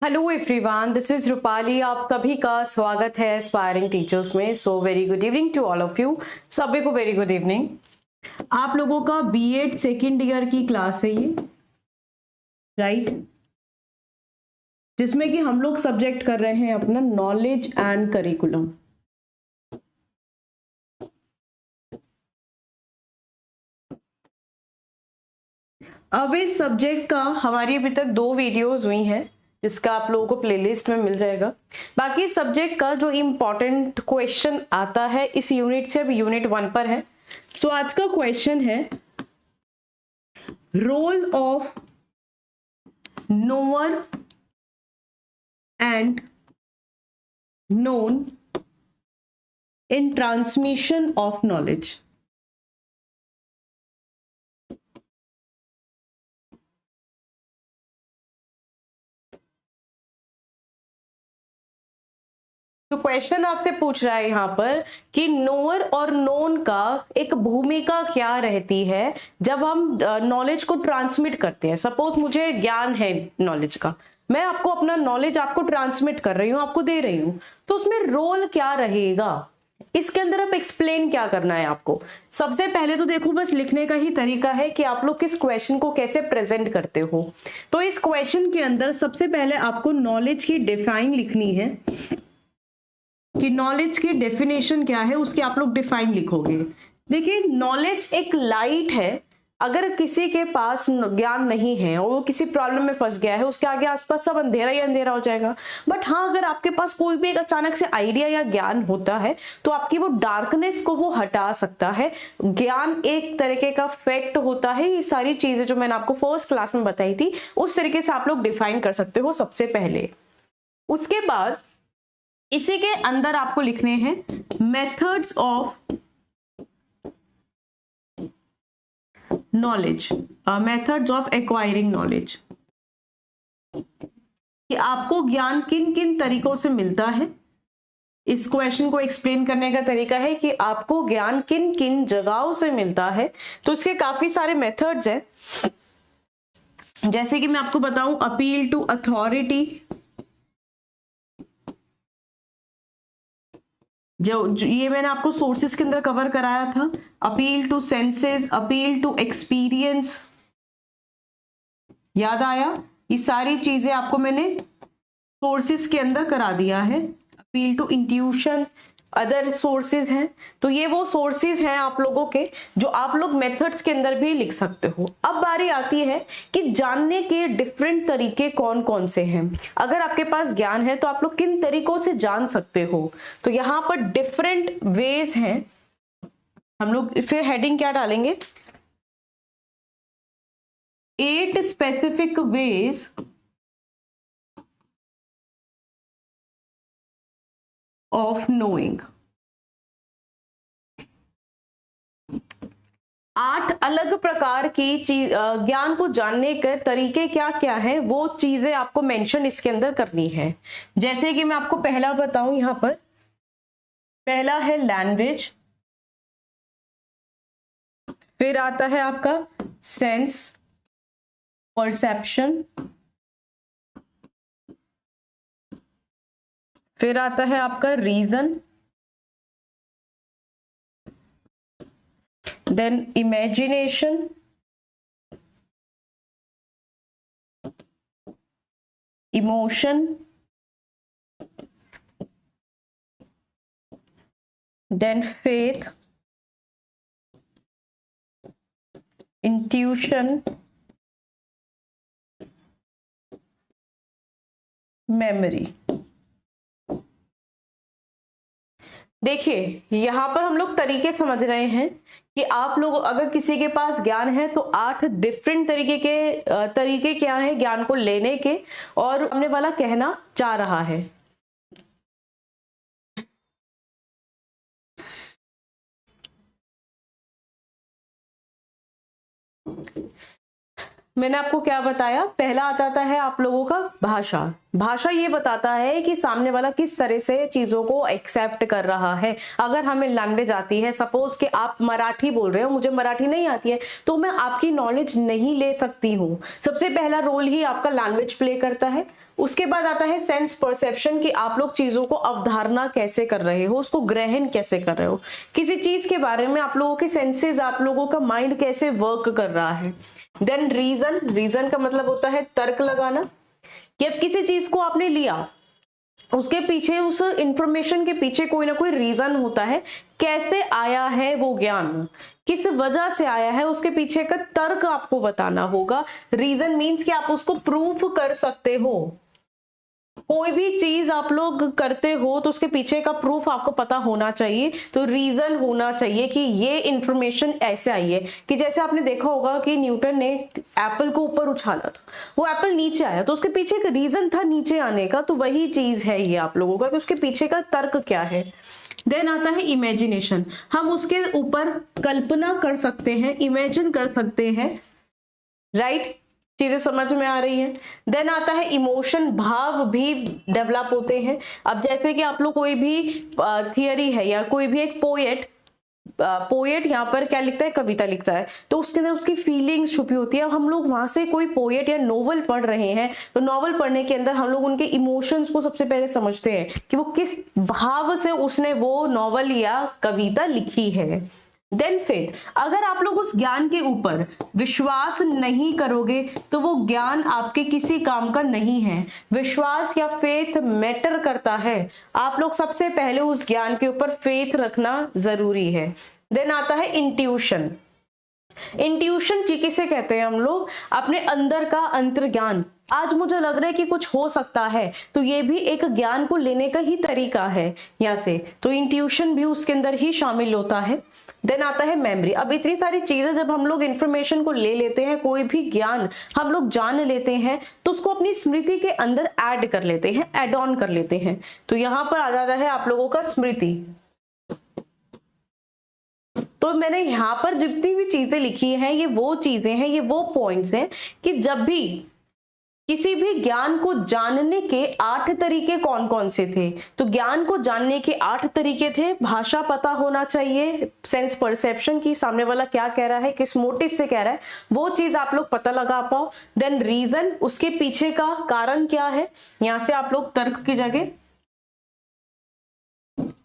Hello everyone, this is Rupali. आप सभी का स्वागत है एस्पायरिंग टीचर्स में। So very good evening to all of you. सभी को वेरी गुड इवनिंग। आप लोगों का बीएड सेकेंड ईयर की क्लास है ये, राइट? जिसमें कि हम लोग सब्जेक्ट कर रहे हैं अपना नॉलेज एंड करिकुलम। अब इस सब्जेक्ट का हमारी अभी तक 2 वीडियोस हुई हैं, जिसका आप लोगों को प्लेलिस्ट में मिल जाएगा। बाकी सब्जेक्ट का जो इम्पोर्टेंट क्वेश्चन आता है इस यूनिट से, अभी यूनिट 1 पर है। सो आज का क्वेश्चन है role of knower and known in transmission of knowledge. तो क्वेश्चन आपसे पूछ रहा है यहाँ पर कि नोअर और नोन का एक भूमिका क्या रहती है जब हम नॉलेज को ट्रांसमिट करते हैं। सपोज मुझे ज्ञान है नॉलेज का, मैं आपको अपना नॉलेज आपको ट्रांसमिट कर रही हूँ, आपको दे रही हूँ, तो उसमें रोल क्या रहेगा, इसके अंदर आप एक्सप्लेन क्या करना है आपको। सबसे पहले तो देखो, बस लिखने का ही तरीका है कि आप लोग किस क्वेश्चन को कैसे प्रेजेंट करते हो। तो इस क्वेश्चन के अंदर सबसे पहले आपको नॉलेज की डिफाइन लिखनी है कि नॉलेज की डेफिनेशन क्या है, उसके आप लोग डिफाइन लिखोगे। देखिए, नॉलेज एक लाइट है। अगर किसी के पास ज्ञान नहीं है और वो किसी प्रॉब्लम में फंस गया है, उसके आगे आसपास सब अंधेरा ही अंधेरा हो जाएगा। बट हाँ, अगर आपके पास कोई भी एक अचानक से आइडिया या ज्ञान होता है तो आपकी वो डार्कनेस को वो हटा सकता है। ज्ञान एक तरीके का फैक्ट होता है। ये सारी चीजें जो मैंने आपको फर्स्ट क्लास में बताई थी, उस तरीके से आप लोग डिफाइन कर सकते हो सबसे पहले। उसके बाद इसी के अंदर आपको लिखने हैं methods of knowledge, methods of acquiring knowledge, कि आपको ज्ञान किन किन तरीकों से मिलता है। इस क्वेश्चन को एक्सप्लेन करने का तरीका है कि आपको ज्ञान किन किन जगहों से मिलता है। तो इसके काफी सारे मेथड्स हैं, जैसे कि मैं आपको बताऊं, अपील टू अथॉरिटी, जो ये मैंने आपको सोर्सेस के अंदर कवर कराया था। Appeal to senses, appeal to experience, याद आया? ये सारी चीजें आपको मैंने सोर्सेस के अंदर करा दिया है। Appeal to intuition, other sources हैं। तो ये वो सोर्सेज हैं आप लोगों के, जो आप लोग मेथड्स के अंदर भी लिख सकते हो। अब बारी आती है कि जानने के डिफरेंट तरीके कौन कौन से हैं। अगर आपके पास ज्ञान है तो आप लोग किन तरीकों से जान सकते हो, तो यहाँ पर डिफरेंट वेज हैं। हम लोग फिर हेडिंग क्या डालेंगे, 8 स्पेसिफिक वेज ऑफ नोइंग। 8 अलग प्रकार की चीज, ज्ञान को जानने के तरीके क्या क्या है, वो चीजें आपको मेंशन इसके अंदर करनी है। जैसे कि मैं आपको पहला बताऊं, यहां पर पहला है लैंग्वेज, फिर आता है आपका सेंस, परसेप्शन, फिर आता है आपका reason, then imagination, emotion, then faith, intuition, memory. देखिए, यहां पर हम लोग तरीके समझ रहे हैं कि आप लोग अगर किसी के पास ज्ञान है तो 8 डिफरेंट तरीके के तरीके क्या है ज्ञान को लेने के, और हमने वाला कहना चाह रहा है। मैंने आपको क्या बताया, पहला आता है आप लोगों का भाषा। भाषा ये बताता है कि सामने वाला किस तरह से चीजों को एक्सेप्ट कर रहा है। अगर हमें लैंग्वेज आती है, सपोज कि आप मराठी बोल रहे हो, मुझे मराठी नहीं आती है, तो मैं आपकी नॉलेज नहीं ले सकती हूँ। सबसे पहला रोल ही आपका लैंग्वेज प्ले करता है। उसके बाद आता है सेंस परसेप्शन, कि आप लोग चीजों को अवधारणा कैसे कर रहे हो, उसको ग्रहण कैसे कर रहे हो, किसी चीज के बारे में आप लोगों के सेंसेस, आप लोगों का माइंड कैसे वर्क कर रहा है। देन रीजन, रीजन का मतलब होता है तर्क लगाना, कि अब किसी चीज को आपने लिया, उसके पीछे, उस इंफॉर्मेशन के पीछे कोई ना कोई रीजन होता है, कैसे आया है वो ज्ञान, किस वजह से आया है, उसके पीछे का तर्क आपको बताना होगा। रीजन मीन्स कि आप उसको प्रूफ कर सकते हो। कोई भी चीज आप लोग करते हो तो उसके पीछे का प्रूफ आपको पता होना चाहिए, तो रीजन होना चाहिए कि ये इंफॉर्मेशन ऐसे आई है। कि जैसे आपने देखा होगा कि न्यूटन ने एप्पल को ऊपर उछाला था, वो एप्पल नीचे आया, तो उसके पीछे एक रीजन था नीचे आने का। तो वही चीज है ये आप लोगों का, कि उसके पीछे का तर्क क्या है। देन आता है इमेजिनेशन, हम उसके ऊपर कल्पना कर सकते हैं, इमेजिन कर सकते हैं, राइट, चीजें समझ में आ रही हैं। देन आता है इमोशन, भाव भी डेवलप होते हैं। अब जैसे कि आप लोग कोई भी थियरी है, या कोई भी एक पोएट यहाँ पर क्या लिखता है, कविता लिखता है, तो उसके अंदर उसकी फीलिंग्स छुपी होती है। अब हम लोग वहां से कोई पोएट या नोवेल पढ़ रहे हैं, तो नोवेल पढ़ने के अंदर हम लोग उनके इमोशंस को सबसे पहले समझते हैं कि वो किस भाव से उसने वो नोवेल या कविता लिखी है। देन फिर अगर आप लोग उस ज्ञान के ऊपर विश्वास नहीं करोगे तो वो ज्ञान आपके किसी काम का नहीं है। विश्वास या फेथ मैटर करता है, आप लोग सबसे पहले उस ज्ञान के ऊपर फेथ रखना जरूरी है। देन आता है इंट्यूशन। इंट्यूशन किसे कहते हैं हम लोग, अपने अंदर का अंतर्ज्ञान। आज मुझे लग रहा है कि कुछ हो सकता है, तो ये भी एक ज्ञान को लेने का ही तरीका है यहाँ से, तो इंट्यूशन भी उसके अंदर ही शामिल होता है। देन आता है मेमोरी। अब इतनी सारी चीजें जब हम लोग इंफॉर्मेशन को ले लेते हैं, कोई भी ज्ञान हम लोग जान लेते हैं, तो उसको अपनी स्मृति के अंदर ऐड कर लेते हैं, एड ऑन कर लेते हैं। तो यहाँ पर आ जाता है आप लोगों का स्मृति। तो मैंने यहाँ पर जितनी भी चीजें लिखी हैं, ये वो चीजें हैं, ये वो पॉइंट्स हैं कि जब भी किसी भी ज्ञान को जानने के 8 तरीके कौन कौन से थे, तो ज्ञान को जानने के 8 तरीके थे। भाषा पता होना चाहिए, सेंस परसेप्शन की सामने वाला क्या कह रहा है, किस मोटिव से कह रहा है, वो चीज आप लोग पता लगा पाओ। देन रीजन, उसके पीछे का कारण क्या है, यहां से आप लोग तर्क की जगह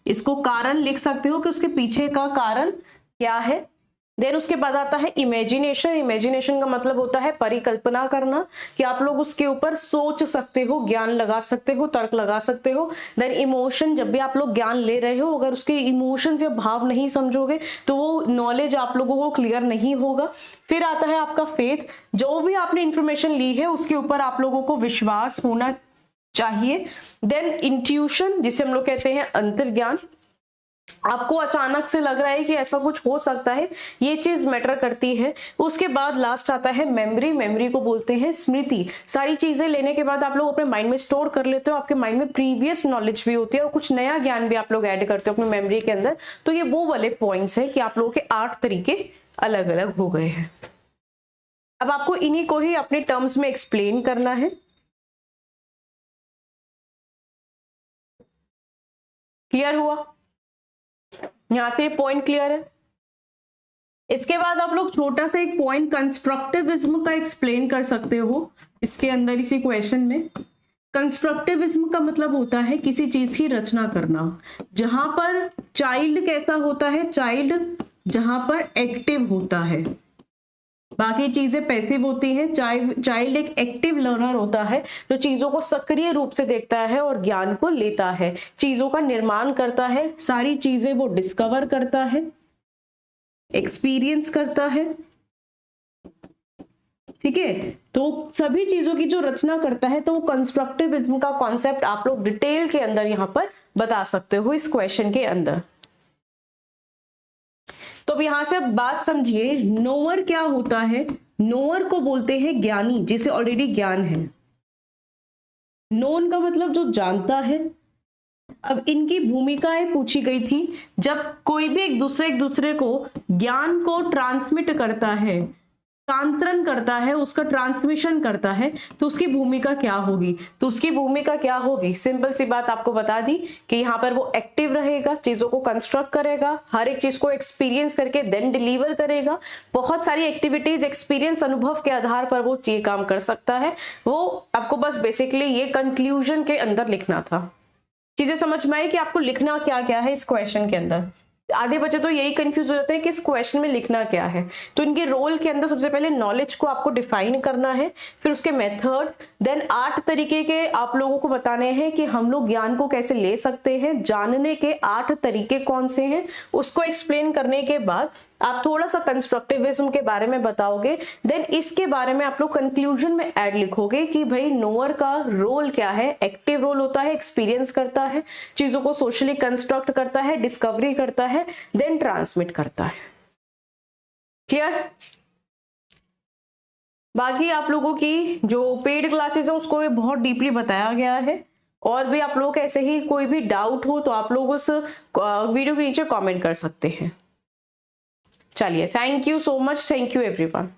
इसको कारण लिख सकते हो कि उसके पीछे का कारण क्या है। देन उसके बाद आता है इमेजिनेशन। इमेजिनेशन का मतलब होता है परिकल्पना करना, कि आप लोग उसके ऊपर सोच सकते हो, ज्ञान लगा सकते हो, तर्क लगा सकते हो। देन इमोशन, जब भी आप लोग ज्ञान ले रहे हो, अगर उसके इमोशंस या भाव नहीं समझोगे तो वो नॉलेज आप लोगों को क्लियर नहीं होगा। फिर आता है आपका फेथ, जो भी आपने इंफॉर्मेशन ली है उसके ऊपर आप लोगों को विश्वास होना चाहिए। देन इंट्यूशन, जिसे हम लोग कहते हैं अंतर्ज्ञान, आपको अचानक से लग रहा है कि ऐसा कुछ हो सकता है, ये चीज मैटर करती है। उसके बाद लास्ट आता है मेमोरी। मेमोरी को बोलते हैं स्मृति। सारी चीजें लेने के बाद आप लोग अपने माइंड में स्टोर कर लेते हो, आपके माइंड में प्रीवियस नॉलेज भी होती है और कुछ नया ज्ञान भी आप लोग ऐड करते हो अपने मेमोरी के अंदर। तो ये वो वाले पॉइंट्स है कि आप लोगों के 8 तरीके अलग अलग हो गए हैं। अब आपको इन्हीं को ही अपने टर्म्स में एक्सप्लेन करना है। क्लियर हुआ? यहां से पॉइंट क्लियर है। इसके बाद आप लोग छोटा सा एक पॉइंट कंस्ट्रक्टिविज्म का एक्सप्लेन कर सकते हो इसके अंदर, इसी क्वेश्चन में। कंस्ट्रक्टिविज्म का मतलब होता है किसी चीज की रचना करना, जहां पर चाइल्ड कैसा होता है, चाइल्ड जहां पर एक्टिव होता है, बाकी चीजें पैसिव होती हैं। चाइल्ड एक एक्टिव लर्नर होता है जो चीजों को सक्रिय रूप से देखता है और ज्ञान को लेता है, चीजों का निर्माण करता है, सारी चीजें वो डिस्कवर करता है, एक्सपीरियंस करता है। ठीक है, तो सभी चीजों की जो रचना करता है, तो वो कंस्ट्रक्टिविज्म का कॉन्सेप्ट आप लोग डिटेल के अंदर यहां पर बता सकते हो इस क्वेश्चन के अंदर। तो अब यहां से अब बात समझिए, नोअर क्या होता है। नोअर को बोलते हैं ज्ञानी, जिसे ऑलरेडी ज्ञान है। नोन का मतलब जो जानता है। अब इनकी भूमिकाएं पूछी गई थी। जब कोई भी एक दूसरे को ज्ञान को ट्रांसमिट करता है, हस्तांतरण करता है, उसका ट्रांसमिशन करता है, तो उसकी भूमिका क्या होगी? तो उसकी भूमिका क्या होगी? सिंपल सी बात आपको बता दी कि यहाँ पर वो एक्टिव रहेगा, चीजों को कंस्ट्रक्ट करेगा, हर एक चीज को एक्सपीरियंस करके देन डिलीवर करेगा। बहुत सारी एक्टिविटीज एक्सपीरियंस अनुभव के आधार पर वो ये काम कर सकता है। वो आपको बस बेसिकली ये कंक्लूजन के अंदर लिखना था। चीजें समझ में आई कि आपको लिखना क्या क्या है इस क्वेश्चन के अंदर? आधे बच्चे तो यही कंफ्यूज हो जाते हैं कि इस क्वेश्चन में लिखना क्या है। तो इनके रोल के अंदर सबसे पहले नॉलेज को आपको डिफाइन करना है, फिर उसके मेथड, देन 8 तरीके के आप लोगों को बताने हैं कि हम लोग ज्ञान को कैसे ले सकते हैं, जानने के 8 तरीके कौन से हैं, उसको एक्सप्लेन करने के बाद आप थोड़ा सा कंस्ट्रक्टिविज्म के बारे में बताओगे। देन इसके बारे में आप लोग कंक्लूजन में ऐड लिखोगे कि भाई नोअर का रोल क्या है। एक्टिव रोल होता है, एक्सपीरियंस करता है, चीजों को सोशली कंस्ट्रक्ट करता है, डिस्कवरी करता है, देन ट्रांसमिट करता है। क्लियर? बाकी आप लोगों की जो पेड क्लासेस है उसको बहुत डीपली बताया गया है। और भी आप लोग ऐसे ही कोई भी डाउट हो तो आप लोग उस वीडियो के नीचे कमेंट कर सकते हैं। चलिए, thank you so much, thank you everyone.